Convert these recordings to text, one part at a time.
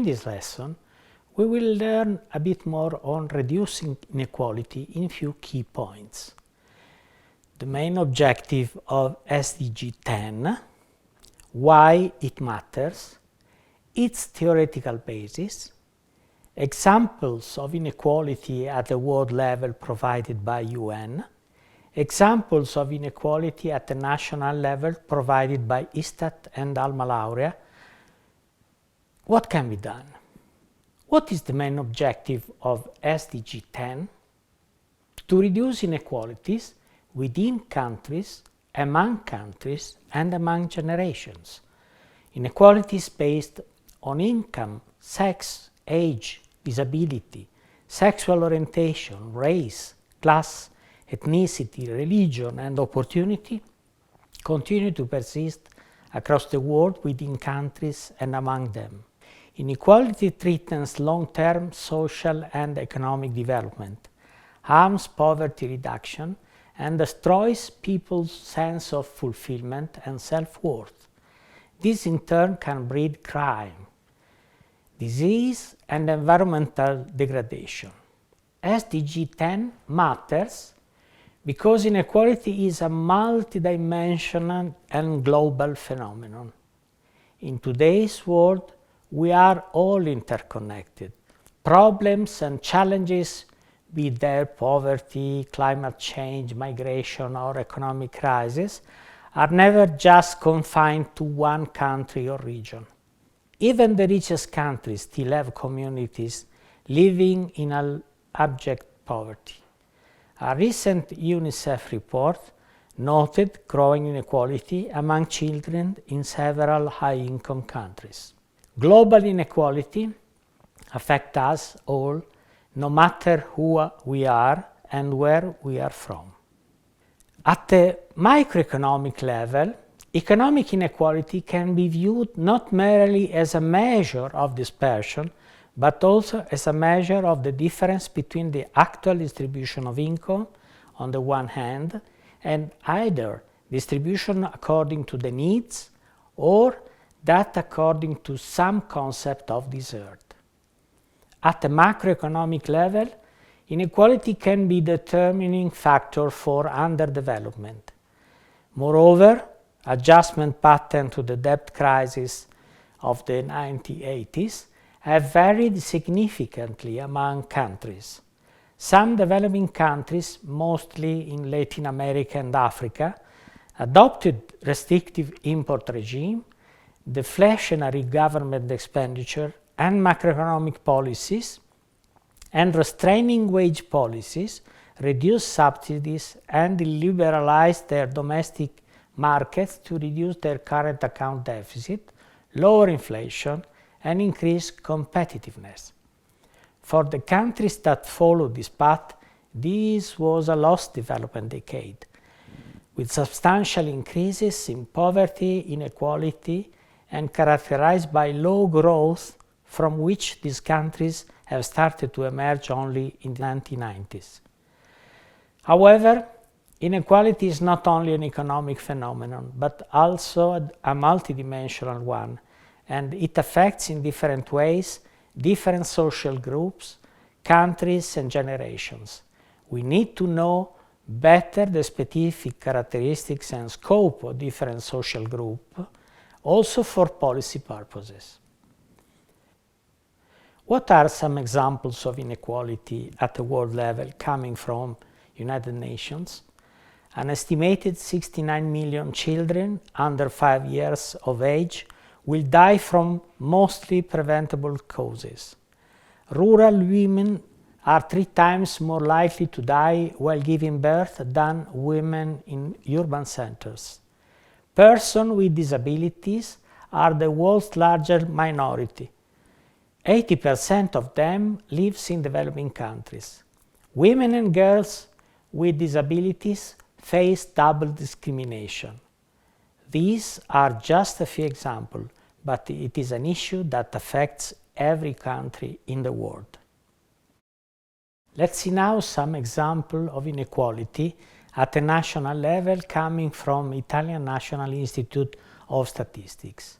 In this lesson, we will learn a bit more on reducing inequality in few key points. The main objective of SDG 10, why it matters, its theoretical basis, examples of inequality at the world level provided by UN, examples of inequality at the national level provided by ISTAT and Alma Laurea. What can be done? What is the main objective of SDG 10? To reduce inequalities within countries, among countries, and among generations. Inequalities based on income, sex, age, disability, sexual orientation, race, class, ethnicity, religion, and opportunity continue to persist across the world within countries and among them. Inequality threatens long-term social and economic development, harms poverty reduction, and destroys people's sense of fulfillment and self-worth. This in turn can breed crime, disease, and environmental degradation. SDG 10 matters because inequality is a multidimensional and global phenomenon. In today's world, we are all interconnected. Problems and challenges, be they poverty, climate change, migration, or economic crisis, are never just confined to one country or region. Even the richest countries still have communities living in abject poverty. A recent UNICEF report noted growing inequality among children in several high-income countries. Global inequality affects us all, no matter who we are and where we are from. At the microeconomic level, economic inequality can be viewed not merely as a measure of dispersion, but also as a measure of the difference between the actual distribution of income on the one hand, and either distribution according to the needs or that according to some concept of desert. At the macroeconomic level, inequality can be the determining factor for underdevelopment. Moreover, adjustment patterns to the debt crisis of the 1980s have varied significantly among countries. Some developing countries, mostly in Latin America and Africa, adopted restrictive import regime, deflationary government expenditure, and macroeconomic policies, and restraining wage policies, reduced subsidies, and liberalized their domestic markets to reduce their current account deficit, lower inflation, and increase competitiveness. For the countries that followed this path, this was a lost development decade, with substantial increases in poverty, inequality, and characterized by low growth, from which these countries have started to emerge only in the 1990s. However, inequality is not only an economic phenomenon, but also a multidimensional one, and it affects in different ways different social groups, countries, and generations. We need to know better the specific characteristics and scope of different social groups, also for policy purposes. What are some examples of inequality at the world level coming from United Nations? An estimated 69 million children under 5 years of age will die from mostly preventable causes. Rural women are 3 times more likely to die while giving birth than women in urban centers. Persons with disabilities are the world's largest minority. 80% of them lives in developing countries. Women and girls with disabilities face double discrimination. These are just a few examples, but it is an issue that affects every country in the world. Let's see now some examples of inequality at a national level coming from Italian National Institute of Statistics.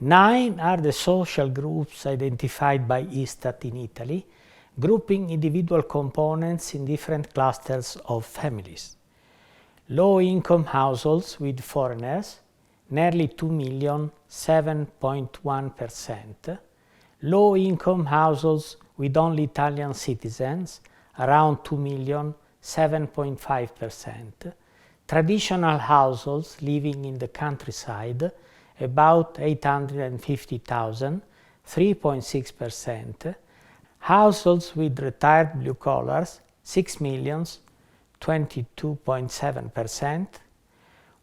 9 are the social groups identified by ISTAT in Italy, grouping individual components in different clusters of families. Low-income households with foreigners, nearly 2 million, 7.1%. Low-income households with only Italian citizens, around 2 million, 7.5%. Traditional households living in the countryside, about 850,000, 3.6%. Households with retired blue collars, 6 millions, 22.7%.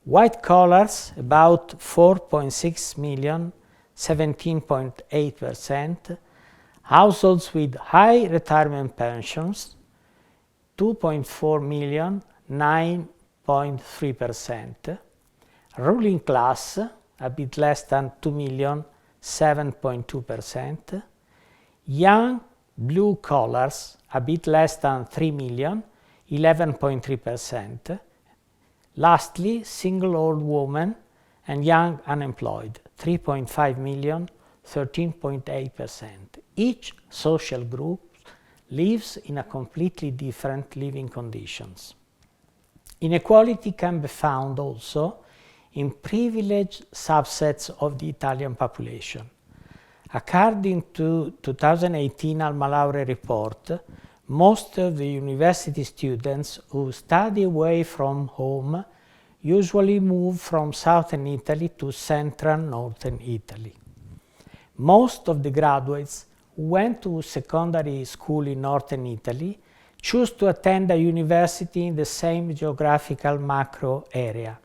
White collars, about 4.6 million, 17.8%. Households with high retirement pensions, 2.4 million, 9.3%. Ruling class, a bit less than 2 million, 7.2%. Young blue collars, a bit less than 3 million, 11.3%. Lastly, single old women and young unemployed, 3.5 million, 13.8%. Each social group lives in a completely different living conditions. Inequality can be found also in privileged subsets of the Italian population. According to 2018 Alma Laurea report, most of the university students who study away from home usually move from southern Italy to central northern Italy. Most of the graduates who went to secondary school in northern Italy choose to attend a university in the same geographical macro area.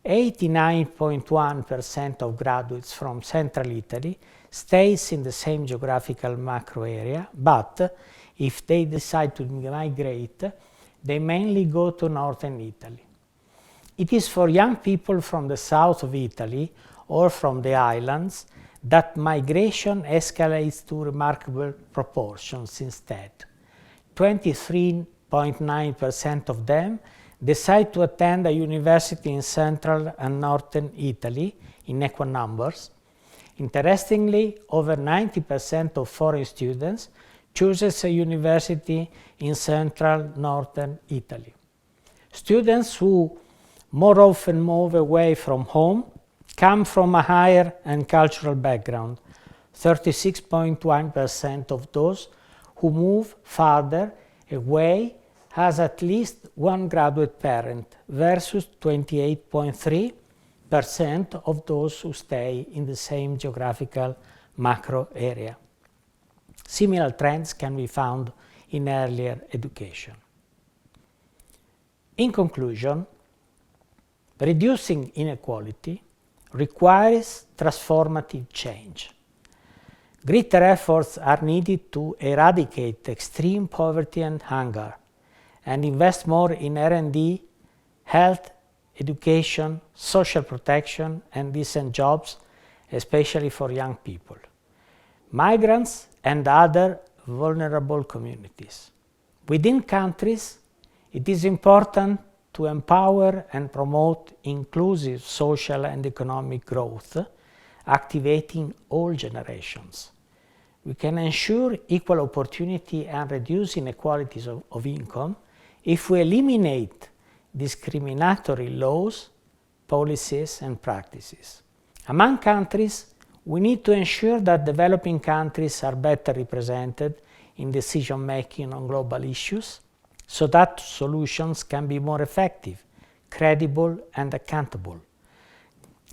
89.1% of graduates from central Italy stays in the same geographical macro area, but if they decide to migrate, they mainly go to northern Italy. It is for young people from the south of Italy or from the islands that migration escalates to remarkable proportions instead. 23.9% of them decide to attend a university in central and northern Italy in equal numbers. Interestingly, over 90% of foreign students chooses a university in central northern Italy. Students who more often move away from home come from a higher and cultural background. 36.1% of those who move farther away has at least one graduate parent versus 28.3% of those who stay in the same geographical macro area. Similar trends can be found in earlier education. In conclusion, reducing inequality requires transformative change. Greater efforts are needed to eradicate extreme poverty and hunger, and invest more in R&D, health, education, social protection, and decent jobs, especially for young people, migrants, and other vulnerable communities. Within countries, it is important to empower and promote inclusive social and economic growth, activating all generations. We can ensure equal opportunity and reduce inequalities of income if we eliminate discriminatory laws, policies, and practices. Among countries, we need to ensure that developing countries are better represented in decision-making on global issues, so that solutions can be more effective, credible, and accountable.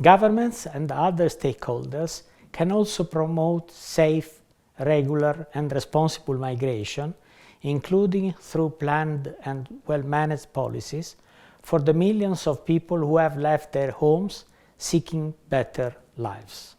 Governments and other stakeholders can also promote safe, regular, and responsible migration, including through planned and well-managed policies for the millions of people who have left their homes seeking better lives.